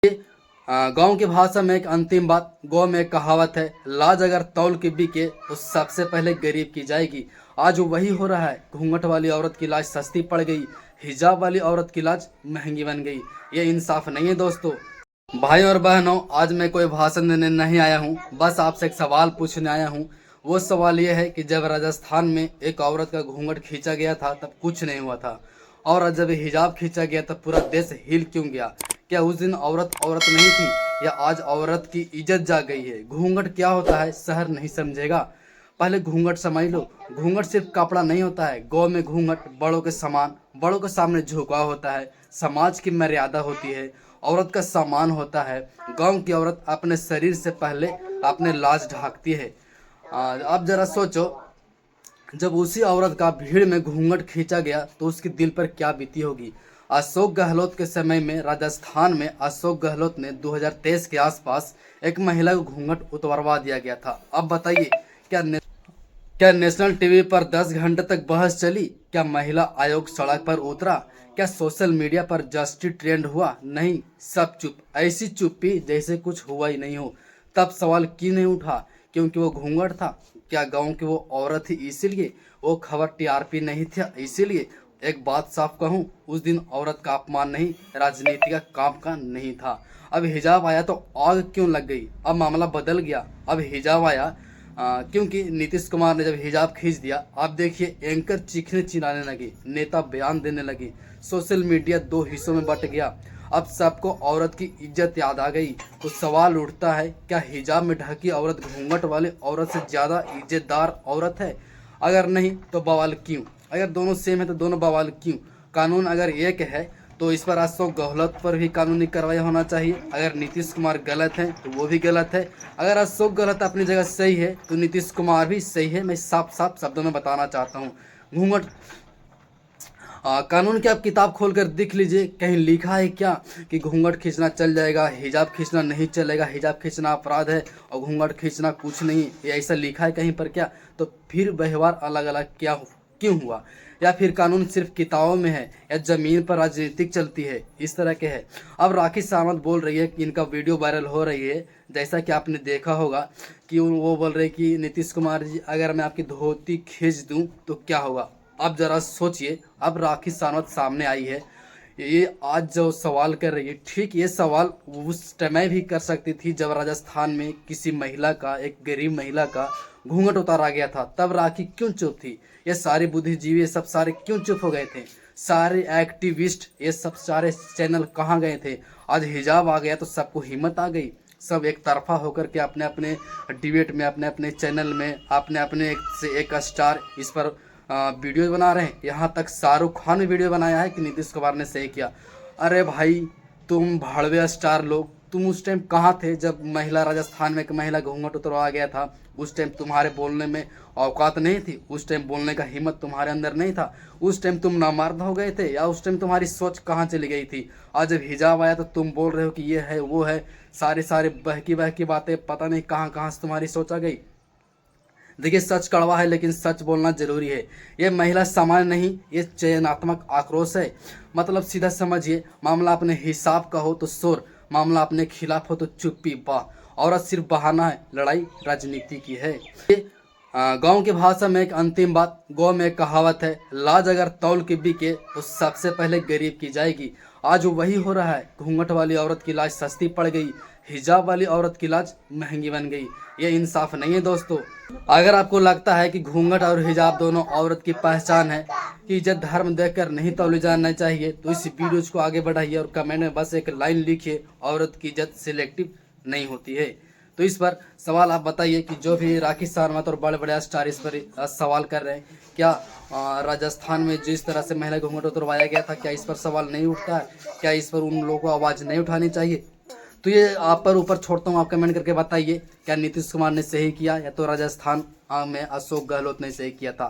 गांव की भाषा में एक अंतिम बात, गांव में एक कहावत है, लाज अगर तौल के बिके तो सबसे पहले गरीब की जाएगी। आज वही हो रहा है। घूंघट वाली औरत की लाज सस्ती पड़ गई, हिजाब वाली औरत की लाज महंगी बन गई। ये इंसाफ नहीं है दोस्तों। भाई और बहनों, आज मैं कोई भाषण देने नहीं आया हूँ, बस आपसे एक सवाल पूछने आया हूँ। वो सवाल ये है कि जब राजस्थान में एक औरत का घूंघट खींचा गया था तब कुछ नहीं हुआ था, और जब हिजाब खींचा गया तब पूरा देश हिल क्यों गया? क्या उस दिन औरत औरत नहीं थी, या आज औरत की इज्जत जा गई है? घूंघट क्या होता है शहर नहीं समझेगा, पहले घूंघट समझ लो। घूंघट सिर्फ कपड़ा नहीं होता है। गाँव में घूंघट बड़ों के समान, बड़ों के सामने झुकाव होता है, समाज की मर्यादा होती है, औरत का सम्मान होता है। गांव की औरत अपने शरीर से पहले अपने लाज ढाकती है। अब जरा सोचो, जब उसी औरत का भीड़ में घूंघट खींचा गया तो उसके दिल पर क्या बीती होगी। अशोक गहलोत के समय में राजस्थान में अशोक गहलोत ने 2023 के आसपास एक महिला को घूंघट उतरवा दिया गया था। अब बताइए, क्या नेशनल टीवी पर 10 घंटे तक बहस चली? क्या महिला आयोग सड़क पर उतरा? क्या सोशल मीडिया पर जस्टिस ट्रेंड हुआ? नहीं, सब चुप, ऐसी चुप्पी जैसे कुछ हुआ ही नहीं हो। तब सवाल क्यों नहीं उठा? क्योंकि वो घूंघट था? क्या गांव की वो औरत थी इसीलिए? वो खबर टीआरपी नहीं था इसीलिए? एक बात साफ कहूं, उस दिन औरत का अपमान नहीं, राजनीति का काम का नहीं था। अब हिजाब आया तो आग क्यों लग गई? अब मामला बदल गया। अब हिजाब आया क्योंकि नीतीश कुमार ने जब हिजाब खींच दिया, आप देखिए एंकर चीखने चिल्लाने लगे, नेता बयान देने लगे, सोशल मीडिया दो हिस्सों में बट गया। अब सबको औरत की इज्जत याद आ गई। तो सवाल उठता है, क्या हिजाब में ढकी औरत घूंघट वाले औरत से ज़्यादा इज्जतदार औरत है? अगर नहीं तो बवाल क्यों? अगर दोनों सेम है तो दोनों बवाल क्यों? कानून अगर एक है तो इस पर अशोक गहलोत पर भी कानूनी कार्रवाई होना चाहिए। अगर नीतीश कुमार गलत हैं तो वो भी गलत है। अगर अशोक गहलोत अपनी जगह सही है तो नीतीश कुमार भी सही है। मैं साफ साफ शब्दों में बताना चाहता हूँ। घूंघट कानून की आप किताब खोलकर देख लीजिए, कहीं लिखा है क्या कि घूंघट खींचना चल जाएगा, हिजाब खींचना नहीं चलेगा, हिजाब खींचना अपराध है और घूंघट खींचना कुछ नहीं? ये ऐसा लिखा है कहीं पर क्या? तो फिर व्यवहार अलग अलग क्यों हुआ? या फिर कानून सिर्फ किताबों में है, या जमीन पर राजनीतिक चलती है? इस तरह के है। अब राखी सावंत बोल रही है कि इनका वीडियो वायरल हो रही है, जैसा कि आपने देखा होगा कि वो बोल रहे कि नीतीश कुमार जी, अगर मैं आपकी धोती खींच दूं तो क्या होगा? अब जरा सोचिए, अब राखी सावंत सामने आई है, ये आज जो सवाल कर रही है, ठीक ये सवाल उस समय भी कर सकती थी जब राजस्थान में किसी महिला का, एक गरीब महिला का घूंघट उतारा गया था। तब राखी क्यों चुप थी? ये सारे बुद्धिजीवी, ये सब सारे क्यों चुप हो गए थे? सारे एक्टिविस्ट, ये सब सारे चैनल कहाँ गए थे? आज हिजाब आ गया तो सबको हिम्मत आ गई, सब एक तरफा होकर के अपने अपने डिबेट में, अपने अपने चैनल में, अपने अपने एक से एक स्टार इस पर वीडियो बना रहे हैं। यहाँ तक शाहरुख खान ने वीडियो बनाया है कि नीतीश कुमार ने सही किया। अरे भाई, तुम भाड़वे स्टार लोग, तुम उस टाइम कहाँ थे जब महिला, राजस्थान में एक महिला घूंघट उतरवा गया था? उस टाइम तुम्हारे बोलने में औकात नहीं थी, उस टाइम बोलने का हिम्मत तुम्हारे अंदर नहीं था, उस टाइम तुम नामर्द हो गए थे, या उस टाइम तुम्हारी सोच कहाँ चली गई थी? आज जब हिजाब आया तो तुम बोल रहे हो कि ये है वो है, सारे बहकी बातें, पता नहीं कहाँ कहाँ से तुम्हारी सोच आ गई। देखिए, सच कड़वा है लेकिन सच बोलना जरूरी है। ये महिला सामान्य नहीं, ये चयनात्मक आक्रोश है। मतलब सीधा समझिए, मामला अपने हिसाब का हो तो शोर, मामला अपने खिलाफ हो तो चुप्पी। वाह, औरत सिर्फ बहाना है, लड़ाई राजनीति की है। गांव की भाषा में एक अंतिम बात, गांव में एक कहावत है, लाज अगर तौल के बिके तो सबसे पहले गरीब की जाएगी। आज वही हो रहा है। घूंघट वाली औरत की लाज सस्ती पड़ गई, हिजाब वाली औरत की लाज महंगी बन गई। ये इंसाफ नहीं है दोस्तों। अगर आपको लगता है कि घूंघट और हिजाब दोनों औरत की पहचान है, कि इज्जत धर्म देखकर नहीं तौली जाना चाहिए, तो इस वीडियो को आगे बढ़ाइए और कमेंट में बस एक लाइन लिखिए, औरत की इज्जत सिलेक्टिव नहीं होती है। तो इस पर सवाल आप बताइए कि जो भी राखी सावंत और बड़े बड़े स्टार इस पर सवाल कर रहे हैं, क्या राजस्थान में जिस तरह से महिला घूंघट उतरवाया गया था, क्या इस पर सवाल नहीं उठता है? क्या इस पर उन लोगों को आवाज़ नहीं उठानी चाहिए? तो ये आप पर ऊपर छोड़ता हूँ, आप कमेंट करके बताइए, क्या नीतीश कुमार ने सही किया या तो राजस्थान में अशोक गहलोत ने सही किया था?